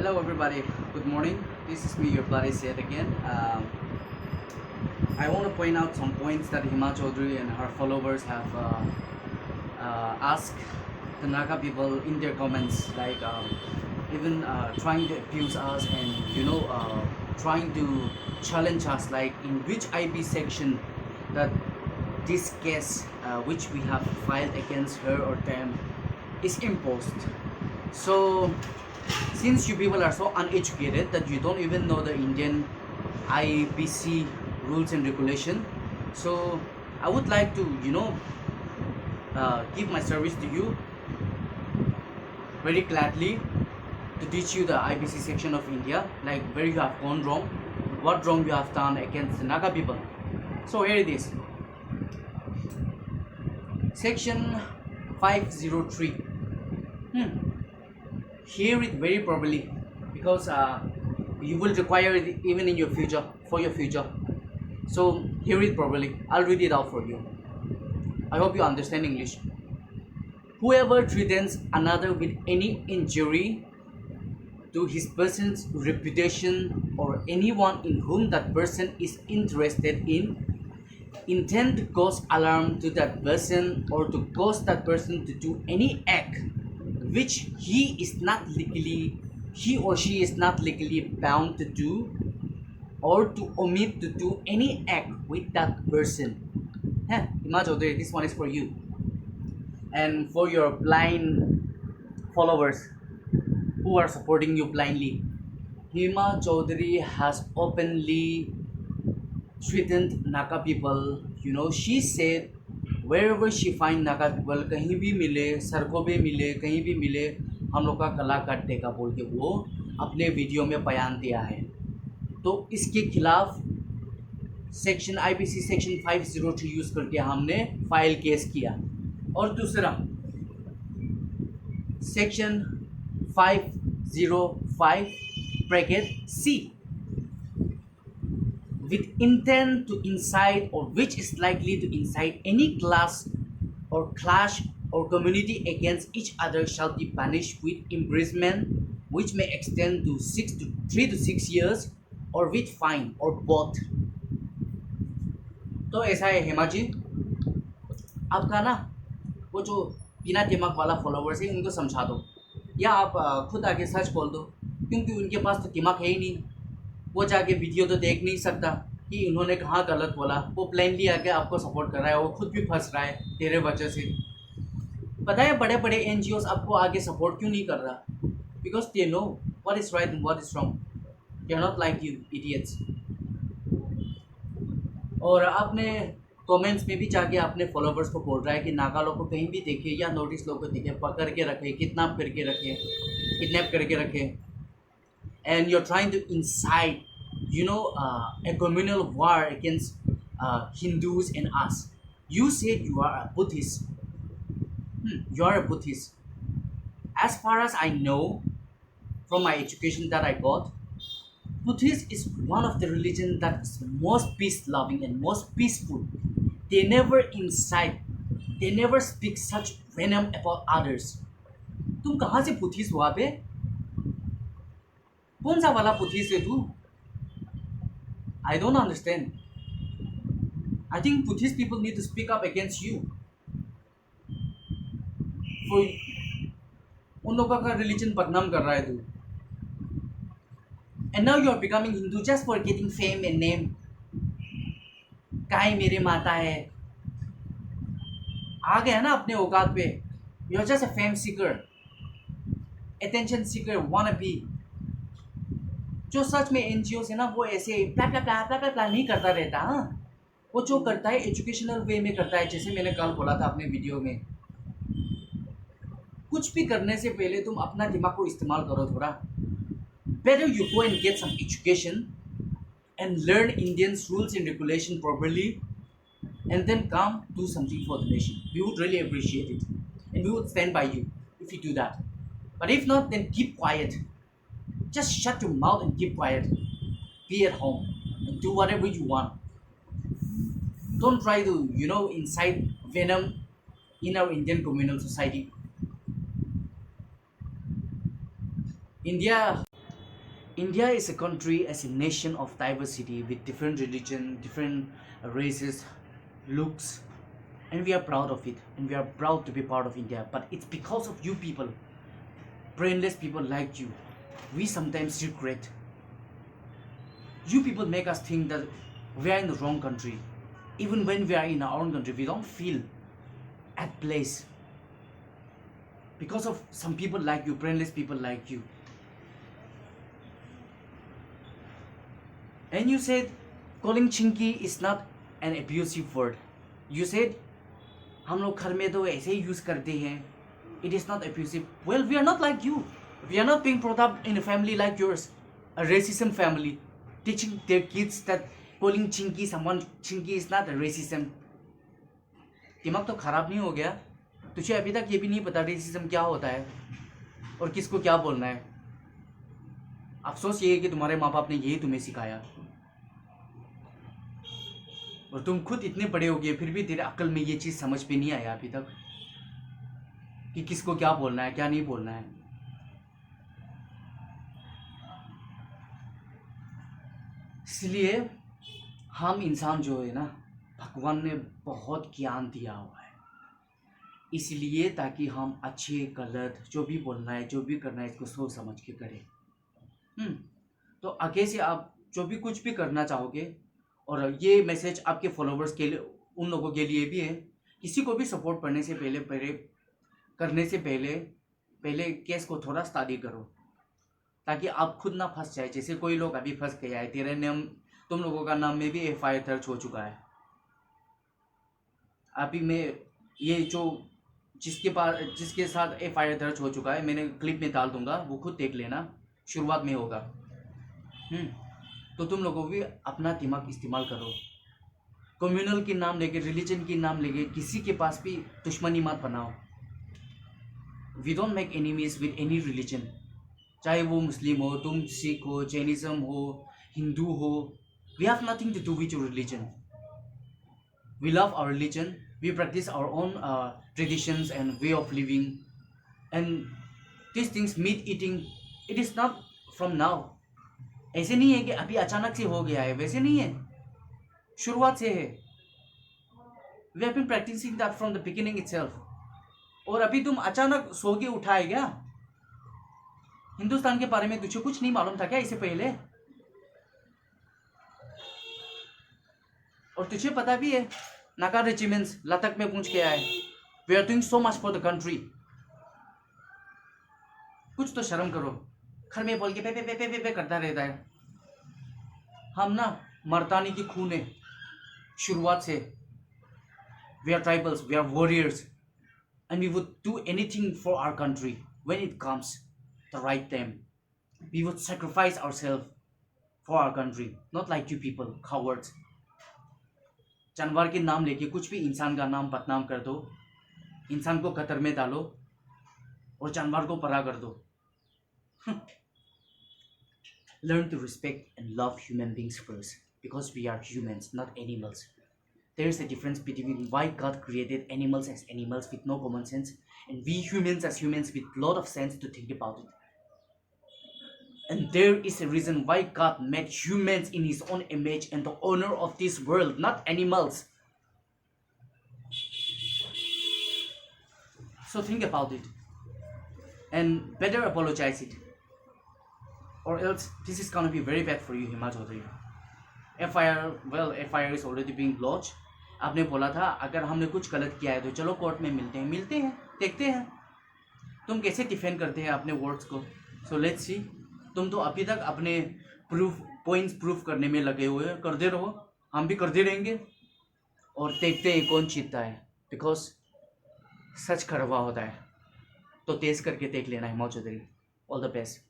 Hello everybody, good morning. This is me, your bloody Said again. I want to point out some points that Hima Chaudhary and her followers have asked the Naga people in their comments, like even trying to abuse us and trying to challenge us, like in which IB section that this case which we have filed against her or them is imposed. So since you people are so uneducated that you don't even know the Indian IBC rules and regulation, so I would like to give my service to you very gladly to teach you the IBC section of India, like where you have gone wrong, what wrong you have done against the Naga people. So here it is, section 503. Hear it very properly, because you will require it even in your future, for your future. So hear it properly. I'll read it out for you. I hope you understand English. Whoever threatens another with any injury to his person's reputation or anyone in whom that person is interested in, intend to cause alarm to that person or to cause that person to do any act which he or she is not legally bound to do, or to omit to do any act with that person. Imagine this one is for you and for your blind followers who are supporting you blindly. Hima Chaudhary has openly threatened Naka people. She said wherever she find Naka people, कहीं भी मिले, सड़कों पे मिले, कहीं भी मिले, हम लोग का गला काट देगा बोल के वो अपने वीडियो में बयान दिया है. तो इसके खिलाफ सेक्शन IBC सेक्शन 503 यूज़ करके हमने फाइल केस किया. और दूसरा section 505 bracket C, with intent to incite or which is likely to incite any class or clash or community against each other shall be punished with imprisonment which may extend to 3 to 6 years or with fine or both. तो ऐसा है हेमा जी, आपका ना वो जो बिना दिमाग वाला फॉलोवर्स है उनको समझा दो, या आप खुद आगे सर्च खोल दो, क्योंकि उनके पास तो दिमाग है ही नहीं. वो जाके वीडियो तो देख नहीं सकता कि उन्होंने कहाँ गलत बोला. वो प्लेनली आके आपको सपोर्ट कर रहा है, वो खुद भी फंस रहा है तेरे वजह से. पता है बड़े बड़े NGOs आपको आगे सपोर्ट क्यों नहीं कर रहा? Because they know what is right and what is wrong. They are not like you idiots. और आपने कमेंट्स में भी जाके अपने फॉलोवर्स को बोल रहा है कि नागा लोग को कहीं भी देखे या नोटिस लोग को देखे, पकड़ के रखे, किडनैप करके रखे, and you're trying to incite a communal war against Hindus and us. You said you are a Buddhist. You are a Buddhist. As far as I know from my education that I got, Buddhist is one of the religions that is most peace loving and most peaceful. They never incite, they never speak such venom about others. तुम कहाँ से Buddhist हुआ बे? कौन सा वाला Buddhist है तू? I don't understand. I think Buddhist people need to speak up against you. For उन लोगों का रिलीजन बदनाम कर रहा है तू. And now you are becoming Hindu just for getting fame and name. काय मेरे माता है, आ गया ना अपने औकात पे. You are just a fame seeker, attention seeker, wannabe. जो सच में NGOs है ना, वो ऐसे प्ला नहीं करता रहता. वो जो करता है एजुकेशनल वे में करता है, जैसे मैंने कल बोला था अपने वीडियो में. कुछ भी करने से पहले तुम अपना दिमाग को इस्तेमाल करो थोड़ा. Better you go and get some education and learn Indians rules and regulation properly, and then come do something for the nation. We would really appreciate it, and we would stand by you if you do that. But if not, then keep quiet. Just shut your mouth and keep quiet. Be at home and do whatever you want. Don't try to incite venom in our Indian communal society. India India is a country as a nation of diversity with different religion, different races, looks, and we are proud of it, and we are proud to be part of India. But it's because of you people, brainless people like you, we sometimes regret. You people make us think that we are in the wrong country. Even when we are in our own country, we don't feel at place because of some people like you, brainless people like you. And you said calling chinky is not an abusive word. You said हम लोग घर में तो ऐसे ही use करते हैं. It is not abusive. Well, we are not like you. We are not being brought up in a family like yours, a racism family, teaching their kids that calling chinky someone chinky is not a racism. दिमाग तो खराब नहीं हो गया? तुझे अभी तक ये भी नहीं पता रेसिज्म क्या होता है और किसको क्या बोलना है. अफसोस ये है कि तुम्हारे माँ बाप ने यही तुम्हें सिखाया और तुम खुद इतने बड़े हो गए फिर भी तेरे अक्ल में ये चीज़ समझ पे नहीं आया अभी तक कि किसको क्या बोलना है क्या नहीं बोलना है. इसलिए हम इंसान जो है ना, भगवान ने बहुत ज्ञान दिया हुआ है, इसलिए ताकि हम अच्छे गलत जो भी बोलना है जो भी करना है इसको सोच समझ के करें. तो आगे से आप जो भी कुछ भी करना चाहोगे, और ये मैसेज आपके फॉलोवर्स के लिए, उन लोगों के लिए भी है, किसी को भी सपोर्ट करने से पहले केस को थोड़ा स्टडी करो ताकि आप खुद ना फंस जाए. जैसे कोई लोग अभी फंस गया है, तेरे नाम तुम लोगों का नाम में भी FIR दर्ज हो चुका है. अभी मैं ये जो जिसके साथ FIR दर्ज हो चुका है मैंने क्लिप में डाल दूंगा, वो खुद देख लेना, शुरुआत में होगा. तो तुम लोगों भी अपना दिमाग इस्तेमाल करो. कम्युनल के नाम लेके, रिलीजन के नाम लेके किसी के पास भी दुश्मनी मत बनाओ. We don't make enemies with any religion, चाहे वो मुस्लिम हो, तुम सिख हो, जैनिज्म हो, हिंदू हो. We have nothing to do with your religion. We love our religion, we practice our own traditions and way of living, and this things meat eating, it is not from now. ऐसे नहीं है कि अभी अचानक से हो गया है, वैसे नहीं है, शुरुआत से है. We have been practicing that from the beginning itself. और अभी तुम अचानक सो के उठाए क्या? हिंदुस्तान के बारे में तुझे कुछ नहीं मालूम था क्या इससे पहले? और तुझे पता भी है नाका रेजिमेंट्स लद्दाख में पहुंच के आए. We are doing so much for the country. कुछ तो शर्म करो. घर में बोल के पे पे पे पे पे पे करता रहता है. हम ना मर्दानी की खून है शुरुआत से. We are tribals, we are warriors, and we would do anything for our country when it comes the right time. We would sacrifice ourself for our country, not like you people cowards. जानवर के नाम लेके कुछ भी इंसान का नाम बदनाम कर दो, इंसान को कतर में डालो और जानवर को परा कर दो. Learn to respect and love human beings first, because we are humans, not animals. There is a difference between why God created animals as animals with no common sense, and we humans as humans with lot of sense to think about it. And there is a reason why God made humans in His own image and the owner of this world, not animals. So think about it, and better apologize it, or else this is gonna be very bad for you, Hima Chaudhary. FIR is already being lodged. आपने बोला था अगर हमने कुछ गलत किया है तो चलो कोर्ट में मिलते हैं, देखते हैं तुम कैसे डिफेंड करते हैं अपने वर्ड्स को. So let's see. तुम तो अभी तक अपने पॉइंट्स प्रूफ करने में लगे हुए हैं. करते रहो, हम भी करते रहेंगे और देखते हैं कौन जीतता है. बिकॉज सच कड़वा होता है, तो तेज करके देख लेना, Hima Chaudhary. All the best.